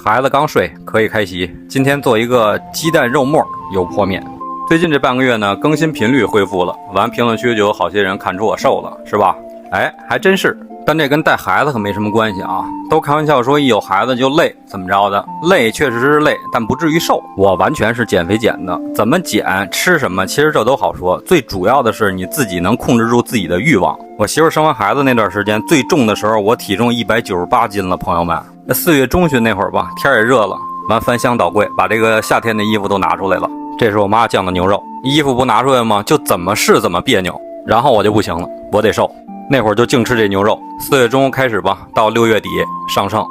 孩子刚睡，可以开席。今天做一个鸡蛋肉末油泼面。最近这半个月呢，更新频率恢复了，完评论区就有好些人看出我瘦了，是吧？哎，还真是。但这跟带孩子可没什么关系啊。都开玩笑说一有孩子就累，怎么着的？累确实是累，但不至于瘦。我完全是减肥减的，怎么减，吃什么，其实这都好说。最主要的是你自己能控制住自己的欲望。我媳妇生完孩子那段时间，最重的时候我体重198斤了，朋友们。4月中旬那会儿吧，天也热了，完翻箱倒柜，把这个夏天的衣服都拿出来了。这是我妈酱的牛肉，衣服不拿出来吗？就怎么试怎么别扭。然后我就不行了，我得瘦。那会儿就净吃这牛肉，4月中开始吧，到6月底上秤，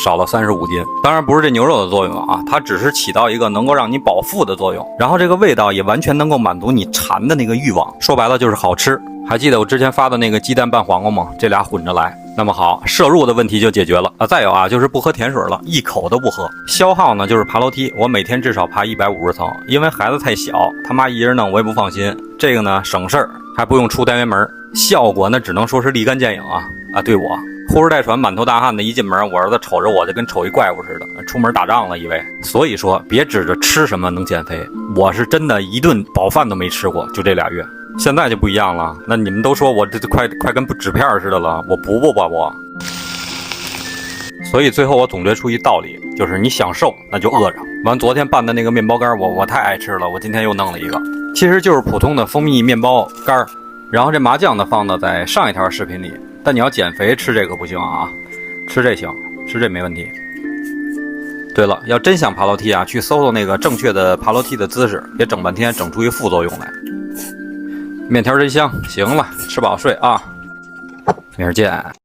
少了35斤。当然不是这牛肉的作用啊，它只是起到一个能够让你饱腹的作用，然后这个味道也完全能够满足你馋的那个欲望。说白了就是好吃。还记得我之前发的那个鸡蛋拌黄瓜吗？这俩混着来。那么好，摄入的问题就解决了啊。再有啊，就是不喝甜水了，一口都不喝。消耗呢就是爬楼梯，我每天至少爬150层，因为孩子太小，他妈一人弄我也不放心。这个呢省事儿，还不用出单元门，效果那只能说是立竿见影啊！对我呼哧带喘满头大汗的一进门，我儿子瞅着我就跟瞅一怪物似的，出门打仗了以为。所以说别指着吃什么能减肥，我是真的一顿饱饭都没吃过，就这俩月。现在就不一样了，那你们都说我这快跟纸片似的了，我不吧我。所以最后我总结出一道理，就是你想瘦那就饿着。完昨天拌的那个面包干我太爱吃了，我今天又弄了一个，其实就是普通的蜂蜜面包干，然后这麻酱呢放到在上一条视频里。但你要减肥吃这个不行啊，吃这行，吃这没问题。对了，要真想爬楼梯啊，去搜搜那个正确的爬楼梯的姿势，别整半天整出一副作用来。面条真香，行了，吃饱睡啊，明儿见。